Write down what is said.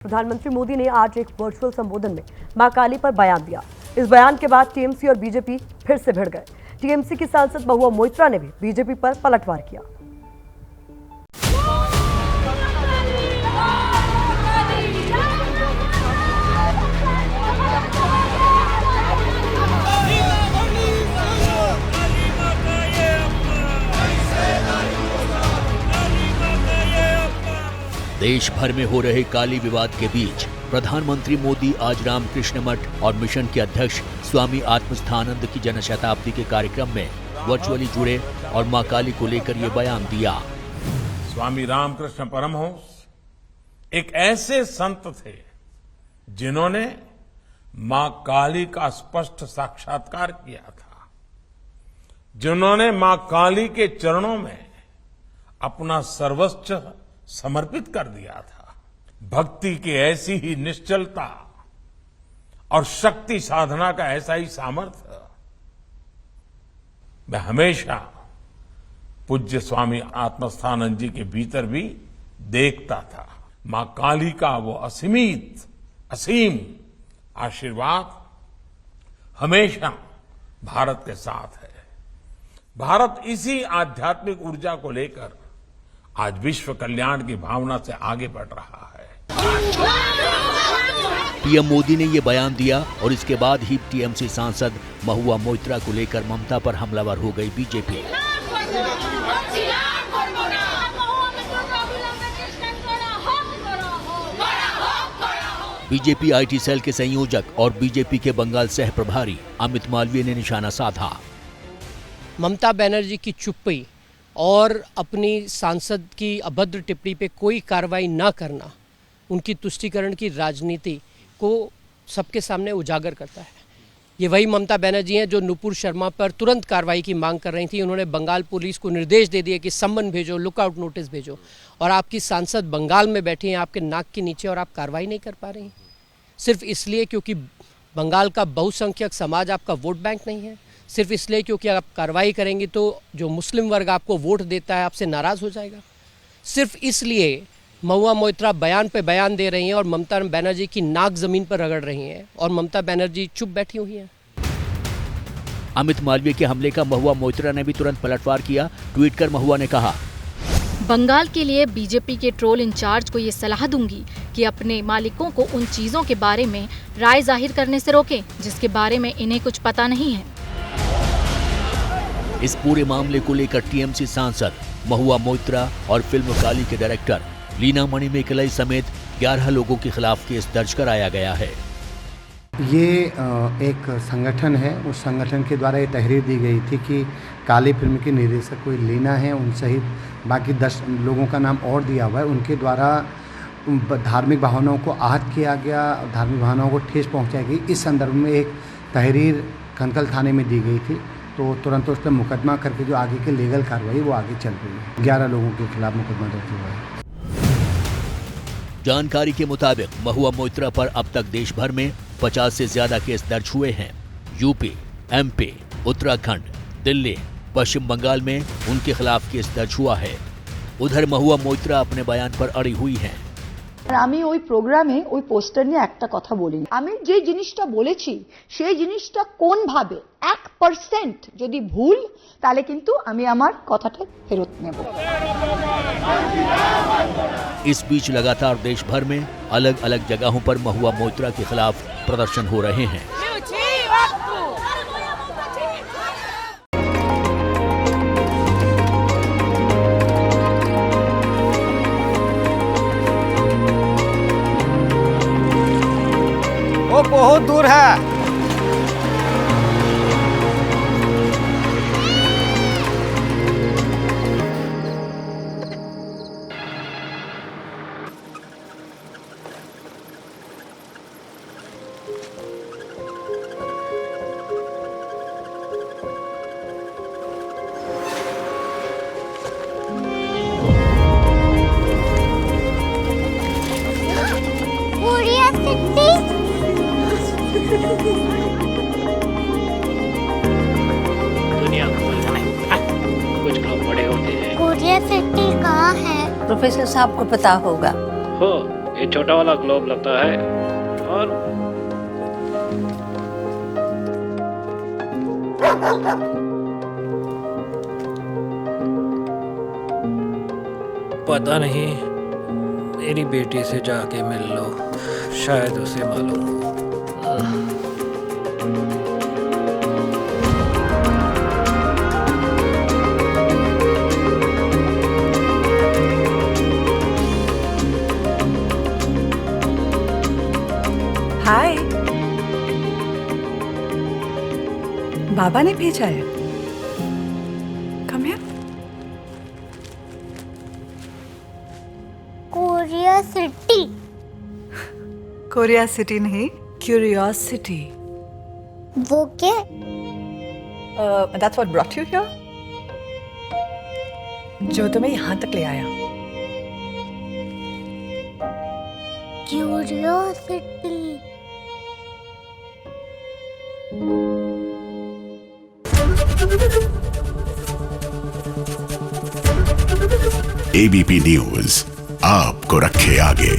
प्रधानमंत्री मोदी ने आज एक वर्चुअल संबोधन में मां काली पर बयान दिया। इस बयान के बाद टीएमसी और बीजेपी फिर से भिड़ गए। टीएमसी की सांसद महुआ मोइत्रा ने भी बीजेपी पर पलटवार किया। देश भर में हो रहे काली विवाद के बीच प्रधानमंत्री मोदी आज रामकृष्ण मठ और मिशन के अध्यक्ष स्वामी आत्मस्थानंद की जनशताब्दी के कार्यक्रम में वर्चुअली जुड़े और मां काली को लेकर ये बयान दिया। स्वामी रामकृष्ण परमहंस एक ऐसे संत थे जिन्होंने मां काली का स्पष्ट साक्षात्कार किया था, जिन्होंने मां काली के चरणों में अपना सर्वस्व समर्पित कर दिया था। भक्ति की ऐसी ही निश्चलता और शक्ति साधना का ऐसा ही सामर्थ्य मैं हमेशा पूज्य स्वामी आत्मस्थानंद जी के भीतर भी देखता था। मां काली का वो असीम आशीर्वाद हमेशा भारत के साथ है। भारत इसी आध्यात्मिक ऊर्जा को लेकर आज विश्व कल्याण की भावना से आगे बढ़ रहा है। पीएम मोदी ने ये बयान दिया और इसके बाद ही टीएमसी सांसद महुआ मोइत्रा को लेकर ममता पर हमलावर हो गई बीजेपी। बीजेपी आईटी सेल के संयोजक और बीजेपी के बंगाल सह प्रभारी अमित मालवीय ने निशाना साधा। ममता बनर्जी की चुप्पी और अपनी सांसद की अभद्र टिप्पणी पे कोई कार्रवाई न करना उनकी तुष्टीकरण की राजनीति को सबके सामने उजागर करता है। ये वही ममता बनर्जी हैं जो नुपुर शर्मा पर तुरंत कार्रवाई की मांग कर रही थी। उन्होंने बंगाल पुलिस को निर्देश दे दिए कि सम्मन भेजो, लुकआउट नोटिस भेजो, और आपकी सांसद बंगाल में बैठी हैं आपके नाक के नीचे और आप कार्रवाई नहीं कर पा रही हैं, सिर्फ इसलिए क्योंकि बंगाल का बहुसंख्यक समाज आपका वोट बैंक नहीं है, सिर्फ इसलिए क्योंकि आप कार्रवाई करेंगे तो जो मुस्लिम वर्ग आपको वोट देता है आपसे नाराज हो जाएगा। सिर्फ इसलिए महुआ मोइत्रा बयान पे बयान दे रही हैं और ममता बनर्जी की नाक जमीन पर रगड़ रही हैं और ममता बनर्जी चुप बैठी हुई हैं। अमित मालवीय के हमले का महुआ मोइत्रा ने भी तुरंत पलटवार किया। ट्वीट कर महुआ ने कहा, बंगाल के लिए बीजेपी के ट्रोल इंचार्ज को ये सलाह दूंगी कि अपने मालिकों को उन चीजों के बारे में राय जाहिर करने से रोकें जिसके बारे में इन्हें कुछ पता नहीं है। इस पूरे मामले को लेकर टीएमसी सांसद महुआ मोइत्रा और फिल्म काली के डायरेक्टर लीना मणिमेकलाई समेत 11 लोगों के खिलाफ केस दर्ज कराया गया है। ये एक संगठन है, उस संगठन के द्वारा ये तहरीर दी गई थी कि काली फिल्म की निर्देशक कोई लीना है, उन सहित बाकी 10 लोगों का नाम और दिया हुआ है। उनके द्वारा धार्मिक भावनाओं को आहत किया गया, धार्मिक भावनाओं को ठेस पहुँचाई गई। इस संदर्भ में एक तहरीर कनकल थाने में दी गई थी, तो तुरंत उस पर मुकदमा करके जो आगे की लीगल कार्रवाई वो आगे चल रही है। 11 लोगों के खिलाफ मुकदमा दर्ज हुआ है। जानकारी के मुताबिक महुआ मोइत्रा पर अब तक देश भर में 50 से ज्यादा केस दर्ज हुए हैं। यूपी, एमपी, उत्तराखंड, दिल्ली, पश्चिम बंगाल में उनके खिलाफ केस दर्ज हुआ है। उधर महुआ मोइत्रा अपने बयान पर अड़ी हुई हैं। আমি ওই প্রোগ্রামে ওই পোস্টার নিয়ে একটা কথা বলিনি। আমি যে জিনিসটা বলেছি সেই জিনিসটা কোন ভাবে 1% যদি ভুল তাহলে কিন্তু আমি আমার কথাটা ফেরত নেব। इस बीच लगातार देश भर में अलग अलग जगहों पर महुआ मोइत्रा के खिलाफ प्रदर्शन हो रहे हैं। वो बहुत दूर है। दुनिया खोलना है, कुछ लोग बड़े होते हैं। कोरिया सिटी कहाँ है? प्रोफेसर साहब को पता होगा। हो ये छोटा वाला ग्लोब लगता है और पता नहीं, मेरी बेटी से जाके मिल लो, शायद उसे मालूम हो। हाय, बाबा ने भेजा है। Come here. Curiosity. Korea city नहीं, क्यूरियोसिटी। वो क्या? That's what brought you here? जो तुम्हें यहाँ तक ले आया। क्यूरियोसिटी। एबीपी न्यूज आपको रखे आगे।